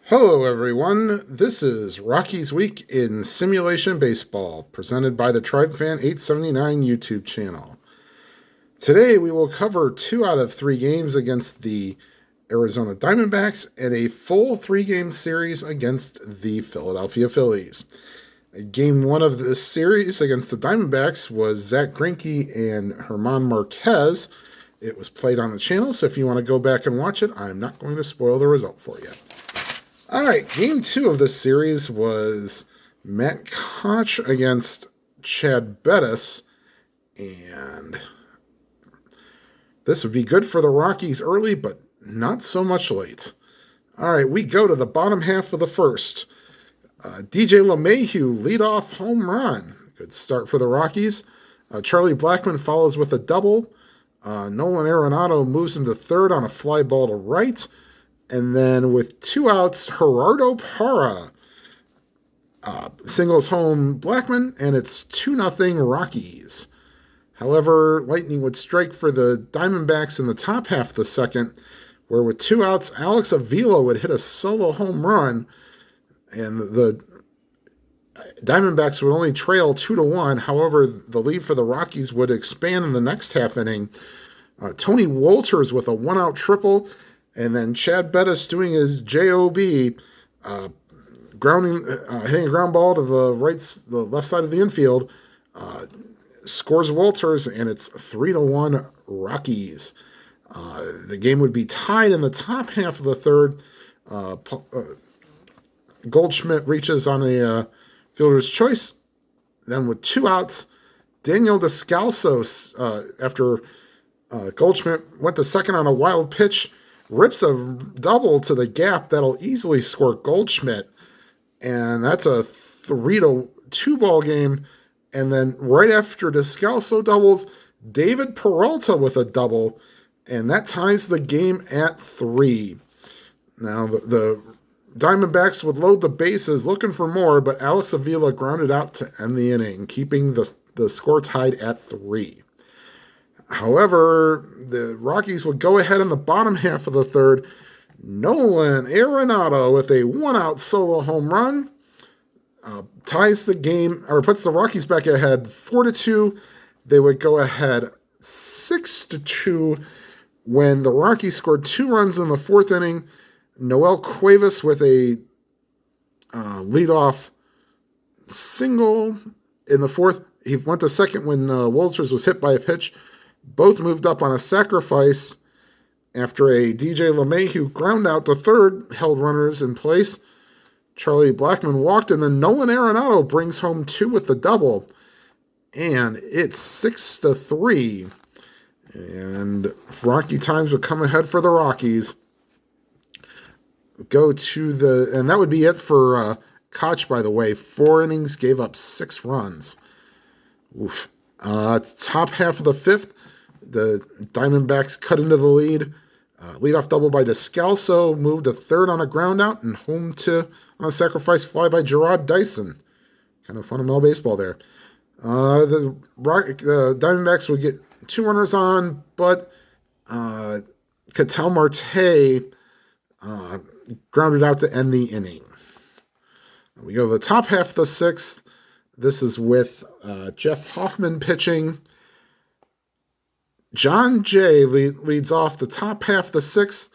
Hello, everyone. This is Rockies Week in Simulation Baseball, presented by the Tribe Fan 879 YouTube channel. Today, we will cover 2 out of 3 games against the Arizona Diamondbacks and a full 3-game series against the Philadelphia Phillies. Game 1 of this series against the Diamondbacks was Zach Greinke and German Marquez. It was played on the channel, so if you want to go back and watch it, I'm not going to spoil the result for you. All right, game 2 of this series was Matt Koch against Chad Bettis, and this would be good for the Rockies early, but not so much late. All right, we go to the bottom half of the first. DJ LeMahieu leadoff home run. Good start for the Rockies. Charlie Blackmon follows with a double. Nolan Arenado moves into third on a fly ball to right. And then with 2 outs, Gerardo Parra singles home Blackmon, and it's 2-0 Rockies. However, lightning would strike for the Diamondbacks in the top half of the second, where with 2 outs, Alex Avila would hit a solo home run, and the Diamondbacks would only trail 2-1. However, the lead for the Rockies would expand in the next half inning. Tony Wolters with a 1-out triple, and then Chad Bettis doing his JOB, hitting a ground ball to the left side of the infield, scores Wolters, and it's 3-1 Rockies. The game would be tied in the top half of the third. Goldschmidt reaches on a fielder's choice. Then with 2 outs, Daniel Descalso, after Goldschmidt went to second on a wild pitch, rips a double to the gap that'll easily score Goldschmidt. And that's a 3-2 ball game. And then right after Descalso doubles, David Peralta with a double. And that ties the game at 3. Now, the Diamondbacks would load the bases looking for more, but Alex Avila grounded out to end the inning, keeping the score tied at 3. However, the Rockies would go ahead in the bottom half of the third. Nolan Arenado with a 1-out solo home run ties the game, or puts the Rockies back ahead 4-2. They would go ahead 6-2 when the Rockies scored 2 runs in the 4th inning. Noel Cuevas with a leadoff single in the 4th. He went to second when Wolters was hit by a pitch. Both moved up on a sacrifice after a DJ LeMahieu ground out to third, held runners in place. Charlie Blackmon walked, and then Nolan Arenado brings home 2 with the double. And it's 6-3. And Rocky times would come ahead for the Rockies. And that would be it for Koch, by the way. 4 innings, gave up 6 runs. Oof. Top half of the 5th, the Diamondbacks cut into the lead. Leadoff double by Descalso, moved to third on a ground out, and home on a sacrifice fly by Gerard Dyson. Kind of fundamental baseball there. The Diamondbacks would get 2 runners on, but Ketel Marte grounded out to end the inning. We go to the top half of the 6th. This is with Jeff Hoffman pitching. John Jay leads off the top half of the 6th.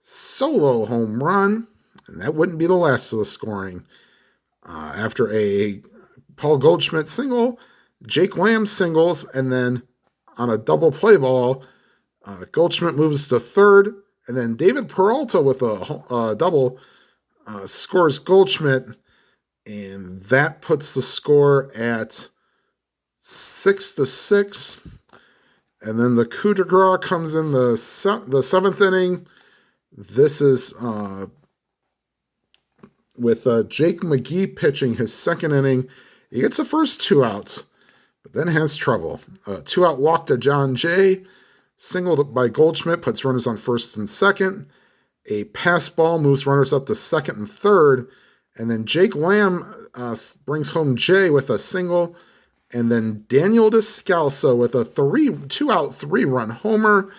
Solo home run. And that wouldn't be the last of the scoring. After a Paul Goldschmidt single, Jake Lamb singles, and then on a double play ball, Goldschmidt moves to third, and then David Peralta with a double scores Goldschmidt, and that puts the score at 6-6. And then the coup de grace comes in the 7th inning. This is with Jake McGee pitching his 2nd inning. He gets the first 2 outs, but then has trouble. 2-out walk to John Jay, singled by Goldschmidt, puts runners on first and second. A pass ball moves runners up to second and third. And then Jake Lamb brings home Jay with a single. And then Daniel Descalso with a 2-out 3-run homer.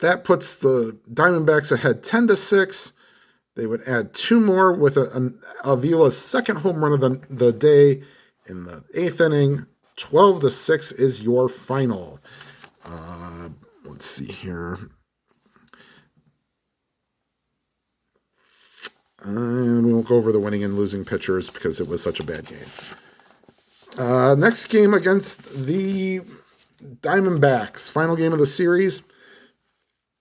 That puts the Diamondbacks ahead 10-6. They would add 2 more with Avila's second home run of the day in the 8th inning. 12-6 is your final. Let's see here. We won't go over the winning and losing pitchers because it was such a bad game. Next game against the Diamondbacks, final game of the series,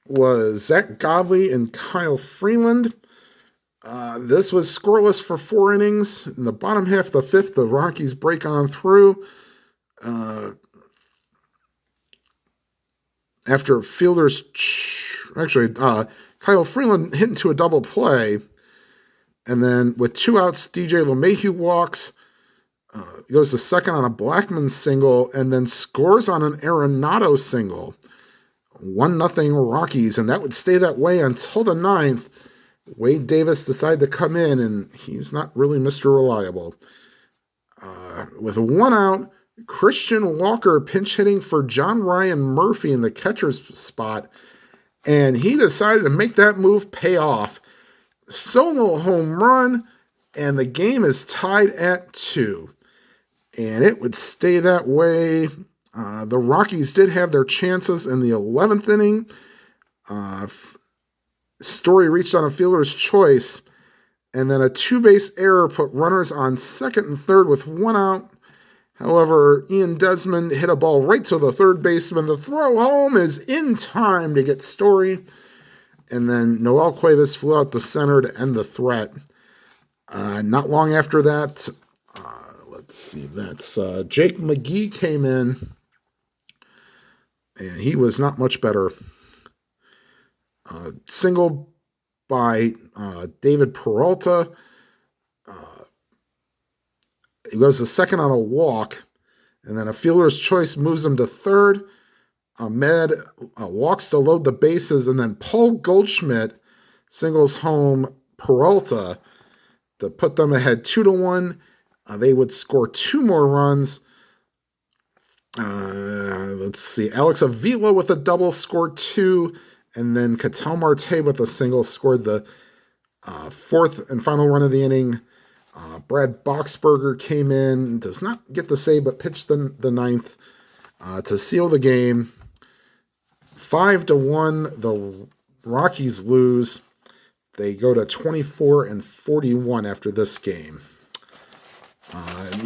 was Zach Godley and Kyle Freeland. This was scoreless for 4 innings. In the bottom half of the 5th, the Rockies break on through. After fielders... Kyle Freeland hit into a double play. And then with 2 outs, DJ LeMahieu walks. He goes to second on a Blackmon single and then scores on an Arenado single. 1-0 Rockies, and that would stay that way until the 9th. Wade Davis decided to come in, and he's not really Mr. Reliable. With 1 out, Christian Walker pinch hitting for John Ryan Murphy in the catcher's spot, and he decided to make that move pay off. Solo home run, and the game is tied at 2. And it would stay that way. The Rockies did have their chances in the 11th inning. Story reached on a fielder's choice, and then a 2-base error put runners on second and third with 1 out. However, Ian Desmond hit a ball right to the third baseman. The throw home is in time to get Story. And then Noel Cuevas flew out to center to end the threat. Not long after that, Jake McGee came in, and he was not much better. Single by David Peralta. He goes to second on a walk, and then a fielder's choice moves him to third. Ahmed walks to load the bases, and then Paul Goldschmidt singles home Peralta to put them ahead 2-1. They would score 2 more runs. Alex Avila with a double scored 2, and then Ketel Marte with a single scored the 4th and final run of the inning. Brad Boxberger came in, does not get the save, but pitched the 9th to seal the game. 5-1, the Rockies lose. They go to 24-41 after this game.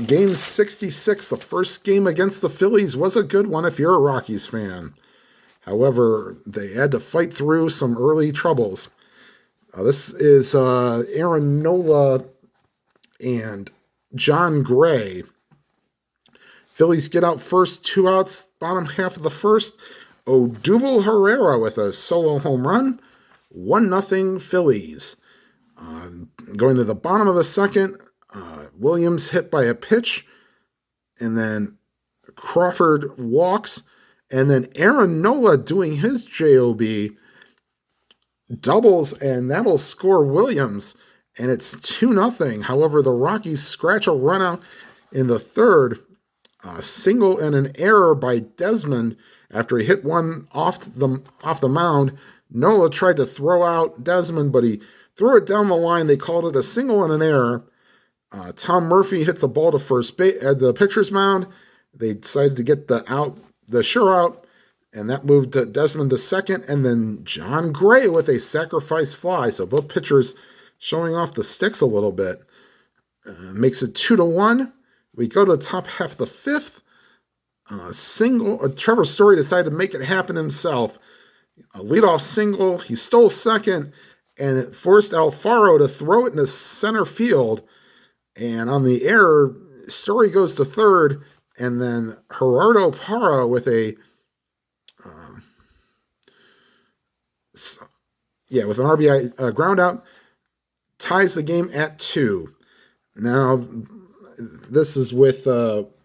Game 66, the first game against the Phillies, was a good one if you're a Rockies fan. However, they had to fight through some early troubles. This is Aaron Nola and John Gray. Phillies get out first, 2 outs, bottom half of the first. Odubel Herrera with a solo home run. 1-0 Phillies. Going to the bottom of the second, Williams hit by a pitch, and then Crawford walks, and then Aaron Nola doing his JOB doubles, and that'll score Williams, and it's 2-0. However, the Rockies scratch a run out in the third, a single and an error by Desmond after he hit one off the mound. Nola tried to throw out Desmond, but he threw it down the line. They called it a single and an error. Tom Murphy hits a ball to first base at the pitcher's mound. They decided to get the sure out, and that moved Desmond to second, and then John Gray with a sacrifice fly. So both pitchers showing off the sticks a little bit. Makes it 2-1. We go to the top half of the 5th. Trevor Story decided to make it happen himself. A leadoff single. He stole second, and it forced Alfaro to throw it into center field. And on the error, Story goes to third, and then Gerardo Parra with an RBI ground out ties the game at 2. Now, this is with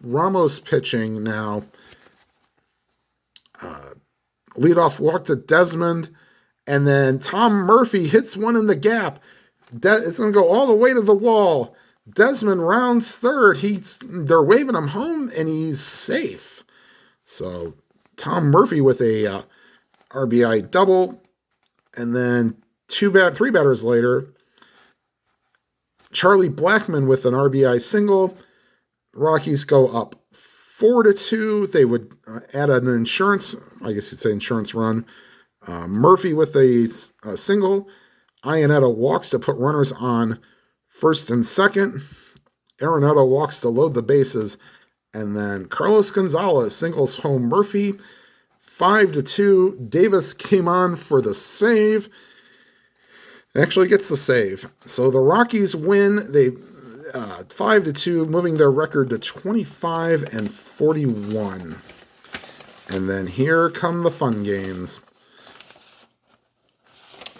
Ramos pitching now. Leadoff walk to Desmond, and then Tom Murphy hits one in the gap. It's going to go all the way to the wall. Desmond rounds third. They're waving him home, and he's safe. So Tom Murphy with a RBI double, and then 3 batters later, Charlie Blackmon with an RBI single. Rockies go up 4-2. They would add an insurance, I guess you'd say insurance run. Murphy with a single. Iannetta walks to put runners on first and second. Arenado walks to load the bases. And then Carlos Gonzalez singles home Murphy. 5-2. Davis came on for the save. Actually gets the save. So the Rockies win. They 5-2, moving their record to 25-41. And then here come the fun games.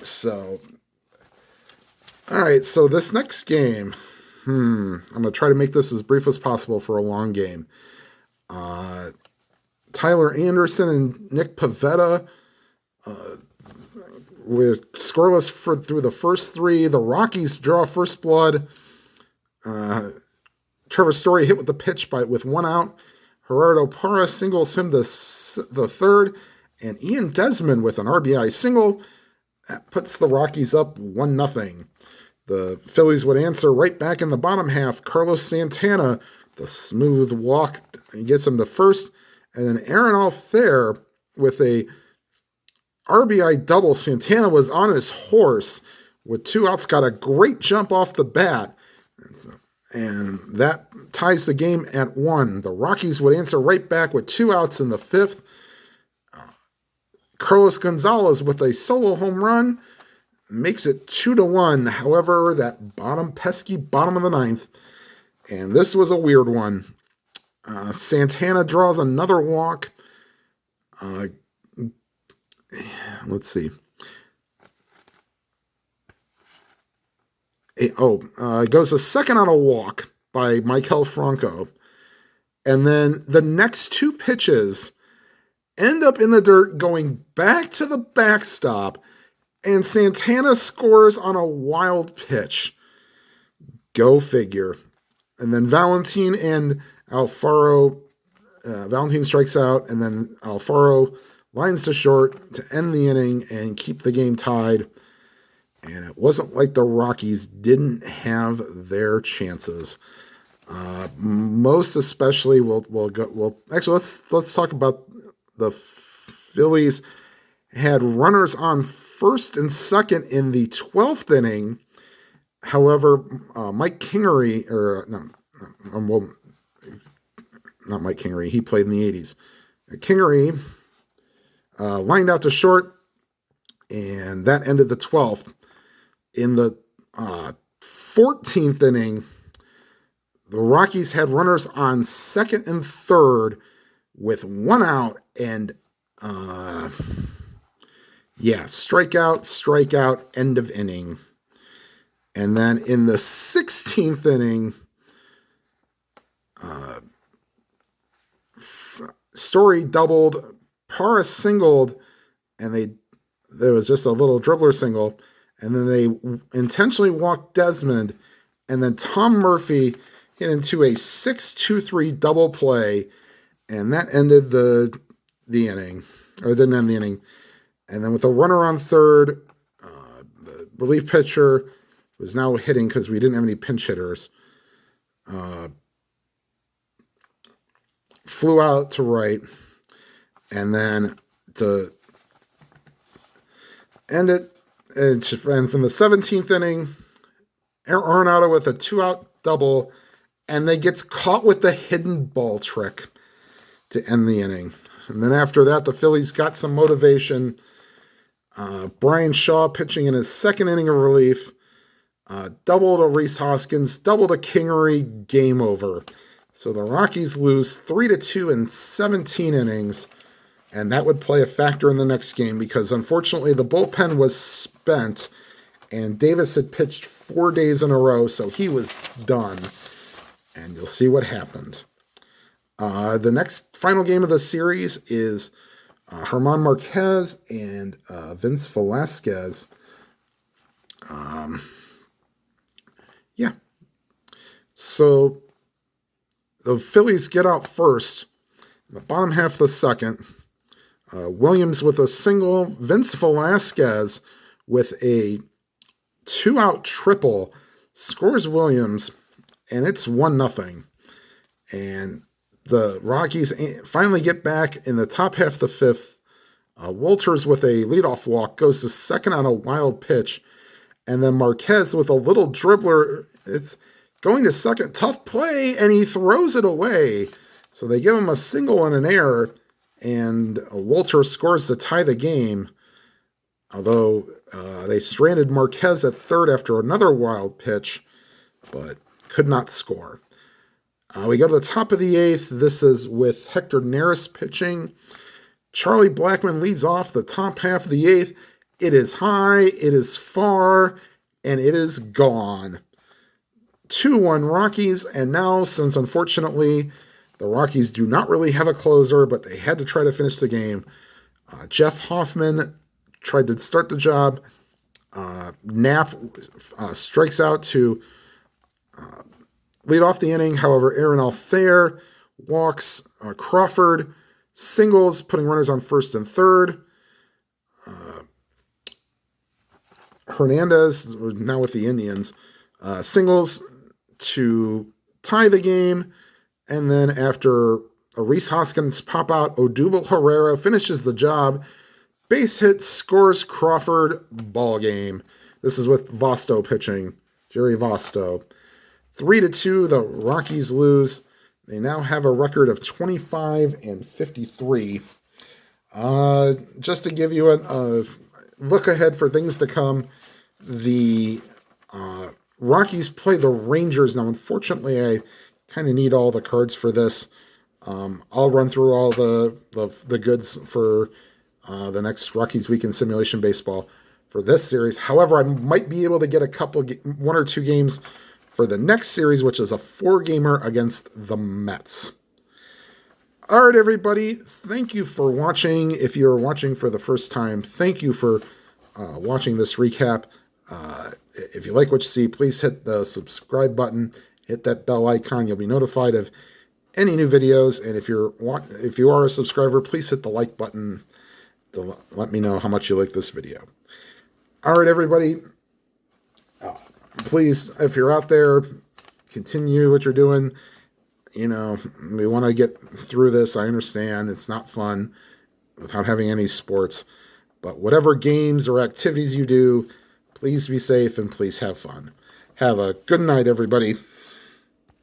So, all right. So this next game, I'm gonna try to make this as brief as possible for a long game. Tyler Anderson and Nick Pivetta with scoreless through the first three. The Rockies draw first blood. Trevor Story hit with the pitch with 1 out. Gerardo Parra singles him the third. And Ian Desmond with an RBI single. That puts the Rockies up 1-0. The Phillies would answer right back in the bottom half. Carlos Santana, the smooth walk, he gets him to first. And then Aaron Altherr with a RBI double. Santana was on his horse with 2 outs, got a great jump off the bat. And that ties the game at 1. The Rockies would answer right back with 2 outs in the 5th. Carlos Gonzalez with a solo home run makes it 2-1. However, that pesky bottom of the 9th, and this was a weird one. Santana draws another walk. Let's see. It goes a second on a walk by Maikel Franco. And then the next 2 pitches end up in the dirt going back to the backstop. And Santana scores on a wild pitch. Go figure. And then Valentin and Alfaro, Valentin strikes out, and then Alfaro lines to short to end the inning and keep the game tied. And it wasn't like the Rockies didn't have their chances. Most especially, let's talk about the Phillies. Had runners on first and second in the 12th inning. However, Mike Kingery, not Mike Kingery, he played in the 80s. Kingery lined out to short, and that ended the 12th. In the 14th inning, the Rockies had runners on second and third with 1 out, and strikeout, end of inning. And then in the 16th inning, Story doubled, Parra singled, and there was just a little dribbler single. And then they intentionally walked Desmond, and then Tom Murphy hit into a 6-2-3 double play, and that ended the inning, or it didn't end the inning. And then with a runner on third, the relief pitcher was now hitting because we didn't have any pinch hitters. Flew out to right, and then to end it. And from the 17th inning, Arenado with a 2-out double, and they gets caught with the hidden ball trick to end the inning. And then after that, the Phillies got some motivation. Brian Shaw pitching in his second inning of relief, double to Rhys Hoskins, double to Kingery, game over. So the Rockies lose 3-2 in 17 innings. And that would play a factor in the next game because, unfortunately, the bullpen was spent, and Davis had pitched 4 days in a row, so he was done. And you'll see what happened. The next final game of the series is German Marquez and Vince Velasquez. So the Phillies get out first, in the bottom half of the second. Williams with a single, Vince Velasquez with a 2-out triple scores Williams, and it's 1-0. And the Rockies finally get back in the top half of the fifth. Walters with a leadoff walk goes to second on a wild pitch. And then Marquez with a little dribbler. It's going to second. Tough play, and he throws it away. So they give him a single and an error, and Walter scores to tie the game. Although they stranded Marquez at third after another wild pitch, but could not score. We go to the top of the eighth. This is with Hector Neris pitching. Charlie Blackmon leads off the top half of the eighth. It is high, it is far, and it is gone. 2-1 Rockies, and now, since unfortunately the Rockies do not really have a closer, but they had to try to finish the game, Jeff Hoffman tried to start the job. Knapp strikes out to lead off the inning. However, Aaron Alfair walks Crawford, singles, putting runners on first and third. Hernandez, now with the Indians, singles to tie the game. And then after a Rhys Hoskins pop out, Odubel Herrera finishes the job. Base hit, scores Crawford, ball game. This is with Vosto pitching, Jerry Vosto. 3-2, the Rockies lose. They now have a record of 25-53. Just to give you a look ahead for things to come, the Rockies play the Rangers. Now, unfortunately, I kind of need all the cards for this. I'll run through all the goods for the next Rockies Week in Simulation Baseball for this series. However, I might be able to get one or two games for the next series, which is a 4-gamer against the Mets. All right, everybody, thank you for watching. If you're watching for the first time, thank you for watching this recap. If you like what you see, please hit the subscribe button, hit that bell icon. You'll be notified of any new videos. And if you are a subscriber, please hit the like button to let me know how much you like this video. All right, everybody. Please, if you're out there, continue what you're doing. You know, we want to get through this. I understand it's not fun without having any sports. But whatever games or activities you do, please be safe and please have fun. Have a good night, everybody.